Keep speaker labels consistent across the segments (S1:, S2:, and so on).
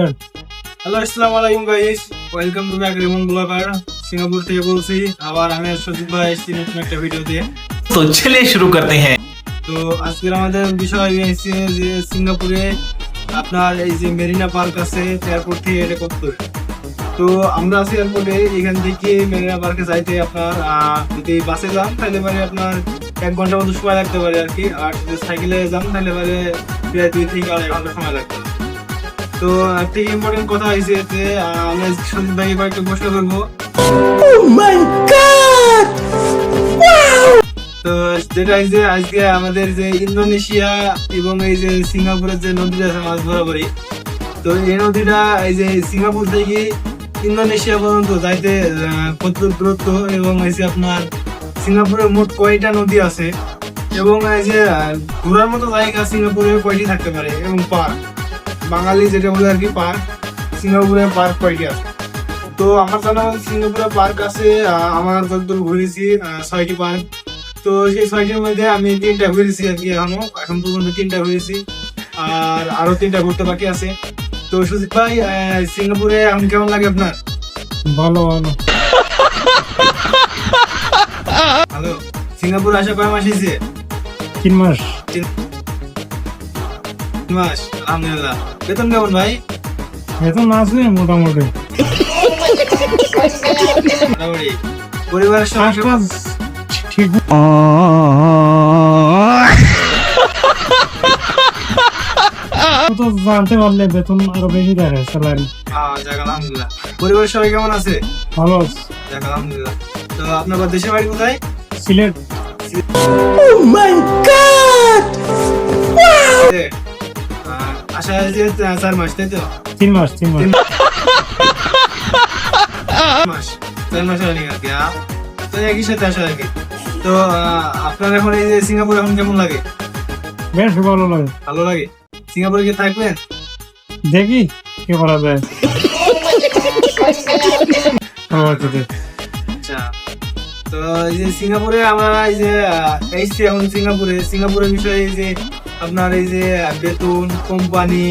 S1: Hello, আসসালামু আলাইকুম guys, welcome to back Rimon blogger. Singapore থেকে বলছি, আবার আমি সজিব ভাই এসেছি নতুন একটা ভিডিও দিয়ে।
S2: तो चलिए शुरू करते हैं।
S1: তো আজকের আমাদের বিষয় হচ্ছে যে সিঙ্গাপুরে আপনার এই যে মেরিনা পার্ক আছে, এয়ারপোর্ট থেকে এটা করতে। তো আমরা আছি এয়ারপোর্টে, এখান থেকে মেরিনা পার্কে যাইতে আপনার যদি বাসে যান তাহলে পরে আপনার 1 ঘন্টার মতো সময় লাগতে পারে আর কি। আর যদি সাইকেলে যান তাহলে পরে প্রায় 2 থেকে 2.5 ঘন্টা সময় লাগতে পারে। তো একটা ইম্পর্টেন্ট কথা হয়েছে যে আমি সন্দীপ ভাইকে কয়েকটা প্রশ্ন করবো। তো যেটা হয়েছে আজকে আমাদের যে ইন্দোনেশিয়া এবং এই যে সিঙ্গাপুরের যে নদীটা আছে মাছ বরাবরই, তো এই নদীটা এই যে সিঙ্গাপুর থেকে ইন্দোনেশিয়া পর্যন্ত যাইতে কত দূরত্ব, এবং এই যে আপনার সিঙ্গাপুরের মোট কয়টা নদী আছে, এবং এই যে ঘোরার মতো জায়গা সিঙ্গাপুরে কয়টি থাকতে পারে, এবং পার্ক বাঙালি যেটা বলে আর কি পার্ক, সিঙ্গাপুরে পার্ক কয়টি আছে। তো আমার জানা মতে সিঙ্গাপুরে পার্ক আছে, আমার যতদূর ঘুরেছি 6টি পার্ক। তো সেই 6টির মধ্যে আমি 3টা ঘুরেছি আর কি, এখন পর্যন্ত 3টা ঘুরেছি, আর আরো 3টা ঘুরতে বাকি আছে। তো সুজিত ভাই, সিঙ্গাপুরে এখন কেমন লাগে আপনার?
S3: ভালো ভালো।
S1: হ্যালো, সিঙ্গাপুর আসা কয় মাস হয়েছে?
S3: 3 মাস।
S1: 3 মাস, আলহামদুলিল্লাহ। বেতন কেমন ভাই?
S3: বেতন আছে মোটামুটি।
S1: মোটামুটি। পরিবারের সঙ্গে
S3: কাজ ঠিক তো জানতে পারলে বেতন আরো বেশি দেয় স্যালারি।
S1: যাক আলহামদুলিল্লাহ। পরিবারের সবাই কেমন আছে?
S3: ভালো আছে।
S1: যাক আলহামদুলিল্লাহ। তো আপনার দেশের বাড়ি কোথায়?
S3: সিলেট।
S1: আশা আছে 4 মাস, তাই তো?
S3: 3 মাস। 3 মাস।
S1: 4 মাস হয়নি আর কি। তো একই সাথে আসা আর কি। তো আপনার এখন এই যে সিঙ্গাপুর এখন কেমন লাগে?
S3: বেশ ভালো লাগে।
S1: ভালো লাগে। সিঙ্গাপুরে কি থাকবেন?
S3: দেখি কি করা যায়।
S1: আচ্ছা, তো এই যে সিঙ্গাপুরে আমরা এই যে এসছি এখন সিঙ্গাপুরের বিষয়ে এই যে আপনার এই যে বেতন, কোম্পানি,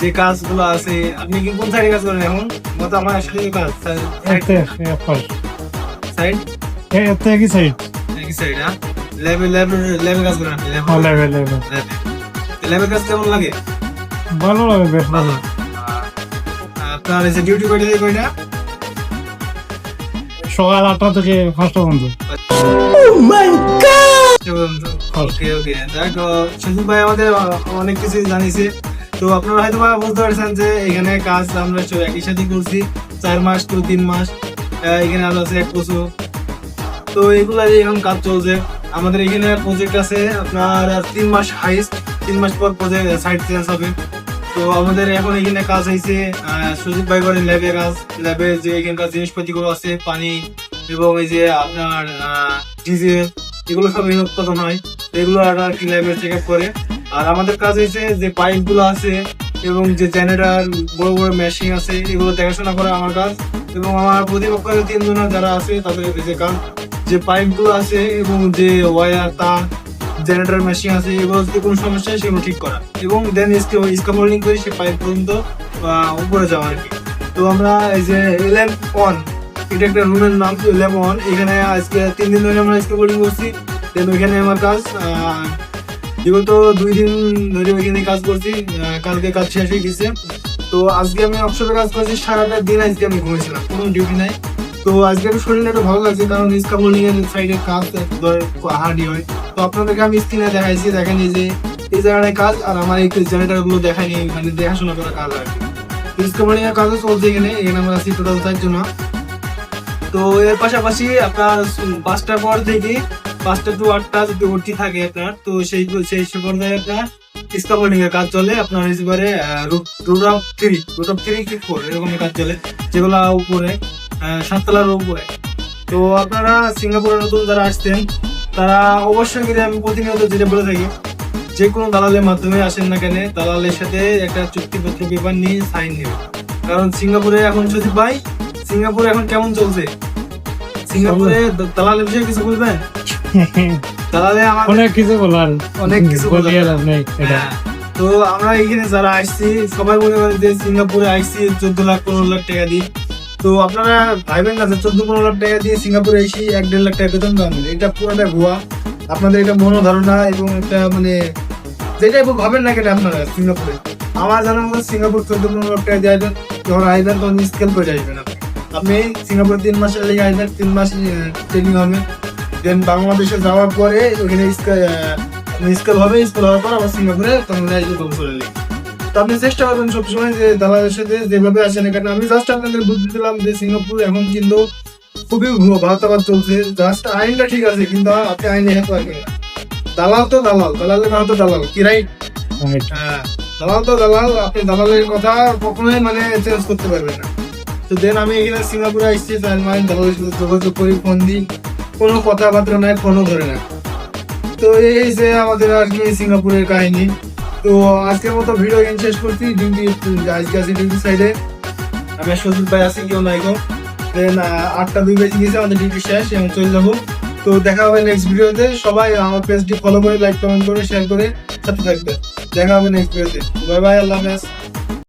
S1: যে কাজগুলো আছে, আপনি কি কোন সাইডে কাজ করেন এখন? মতো আমার আসলে কাজ সাইড
S3: একই সাইড।
S1: একই সাইড, হ্যাঁ। ল্যাবে কাজ করেন আপনি? ল্যাবের কাজ কেমন লাগে?
S3: ভালো লাগে, বেশ ভালো।
S1: আপনার এই যে ডিউটি কয়টা থেকে কয়টা?
S3: সকাল 8টা থেকে 5টা পর্যন্ত।
S1: ওকে, দেখো সন্দীপ ভাই আমাদের অনেক কিছু জানিয়েছে। তো আপনারা হয়তো বুঝতে পারছেন যে এখানে কাজ আমরা একই সাথে করছি 4 মাস তো 3 মাস, এখানে আরো আছে 1 বছর। তো এগুলা এখন কাজ চলছে। আমাদের এখানে প্রজেক্ট আছে আপনার 3 মাস হাইস্ট, 3 মাস পর প্রজেক্ট সাইট চেঞ্জ হবে। তো আমাদের এখন এখানে কাজ হয়েছে সুজিত ভাই করেন ল্যাবে কাজ। ল্যাবে যে এখানকার জিনিসপাতিগুলো আছে, পানি এবং এই যে আপনার ডিজেল, এগুলো সব এখানে উৎপাদন হয়। এগুলো আর কি ল্যাবে চেক আপ করে। আর আমাদের কাজ হয়েছে যে পাইপ গুলো আছে এবং যে জেনারেটর, বড় বড় মেশিন আছে, এগুলো দেখাশোনা করা আমার কাজ। এবং আমার প্রতিপক্ষের 3 জন যারা আছে তাদের যে কাজ, যে পাইপ গুলো আছে এবং যে ওয়্যার, তার, জেনারেটর মেশিন আছে, এগুলো যদি কোনো সমস্যা হয় সেগুলো ঠিক করা, এবং দেন স্ক্যাফোল্ডিং করে সে পাইপ পর্যন্ত উপরে যাওয়া আর কি। তো আমরা এই যে LM1, এটা একটা রুমের নাম, LM1, এখানে আজকে 3 দিন ধরে আমরা স্ক্যাফোল্ডিং করছি। দেন ওইখানে আমার কাজ বিগত 2 দিন ধরে ওইখানে কাজ করছি। কালকে কাজ শেষ হয়ে গেছে। তো আজকে আমি অবসরে কাজ করছি, সারাটা দিন আজকে আমি ঘুমিয়েছিলাম, কোনো ডিউটি নাই। তো আজকে একটু শরীরটা একটু ভালো লাগছে, কারণ স্ক্যাফোল্ডিং এর সাইডের কাজ হার্ডি হয়। তো আপনাদেরকে আমি স্ক্রিনে দেখাইছি, দেখেন এই যে এই জায়গাটায় কাজ, আর আমার এই জেনারেটর গুলো দেখাইনি, মানে দেখাশোনা করা কাজ আর কি। স্ক্যাফোল্ডিং এর কাজও চলছে এখানে আমরা আছি টোটাল 4 জন। তো এর পাশাপাশি আপনার 5টার পর থেকে 5টা to 8টা যদি ওটি থাকে আপনার, তো সেই পর্যায়ে আপনার স্ক্যাফোল্ডিং এর কাজ চলে। আপনার এবারে রুট অফ 3 কি 4 এরকম কাজ চলে, যেগুলো উপরে 7 তলার উপরে। তো আপনারা সিঙ্গাপুরে নতুন যারা আসছেন তারা অবশ্যই কিন্তু আমি প্রতিনিয়ত যেটা বলে থাকি, যে কোনো দালালের মাধ্যমে আসেন না কেন, দালালের সাথে একটা চুক্তিপত্র পেপার নিয়ে সাইন নেবে। কারণ সিঙ্গাপুরে এখন সচিব ভাই, সিঙ্গাপুরে এখন কেমন চলছে? সিঙ্গাপুরে দালালের বিষয়ে কিছু বলবেন? দালালে আমার
S3: অনেক কিছু বলার,
S1: অনেক কিছু
S3: বলিয়ে লাভ নেই।
S1: তো আমরা এখানে যারা আসছি সবাই মনে করেন যে সিঙ্গাপুরে আসছি 14 লাখ 15 লাখ টাকা দিয়ে। তো আপনারা ভাইবেন না যে 14-15 লাখ টাকা দিয়ে সিঙ্গাপুরে এসে 1-1.5 লাখ টাকা বেতন পাবেন, এটা পুরোটা ভুয়া। আপনাদের এটা মনোধারণা এবং একটা মানে যেটাই ভাবেন না কেন আপনারা সিঙ্গাপুরে, আমার জানার মতো সিঙ্গাপুর 14-15 লাখ টাকা দিয়ে আসবেন, যখন আসবেন তখন স্কেল করে আসবেন। আপনি সিঙ্গাপুর 3 মাসের লেগে আসবেন, 3 মাস ট্রেনিং হবে, দেন বাংলাদেশে যাওয়ার পরে ওখানে স্কেল হবে, স্কেল হওয়ার পর আবার সিঙ্গাপুরে তখন চলে লেগে। তো আপনি চেষ্টা করবেন সবসময় যে দালালের সাথে যেভাবে আসেন এখানে। আমি জাস্ট আপনাদের বুঝতে দিলাম যে সিঙ্গাপুর এখন কিন্তু খুবই ভারতাবাদ চলছে, জাস্ট আইনটা ঠিক আছে কিন্তু আপনি আইনে হেঁটে পারবেন না। দালাল তো দালাল, দালালের নাম তো দালাল, কি রাইট? হ্যাঁ, দালাল তো দালাল, আপনি দালালের কথা কখনোই মানে চেঞ্জ করতে পারবেন না। তো দেন আমি এখানে সিঙ্গাপুরে আসছি, দালালের সাথে যোগাযোগ করি, ফোন দিই, কোনো কথাবার্তা নাই, ফোনও ধরে না। তো এই যে আমাদের আর কি সিঙ্গাপুরের কাহিনী। তো আজকের মতো ভিডিও এখানে শেষ করছি। ডিউটি আজকে আছি ডিউটি সাইডে, আমি আর সজীব ভাই আছি, কেউ নাই গো। দেন 8টা 2 বেজে গেছে, আমাদের ডিউটি শেষ, এবং চলে যাবো। তো দেখা হবে নেক্সট ভিডিওতে। সবাই আমার পেজটি ফলো করে, লাইক কমেন্ট করে, শেয়ার করে সাথে থাকবে। দেখা হবে নেক্সট ভিডিওতে। বাই বাই, আল্লাহ হাফেজ।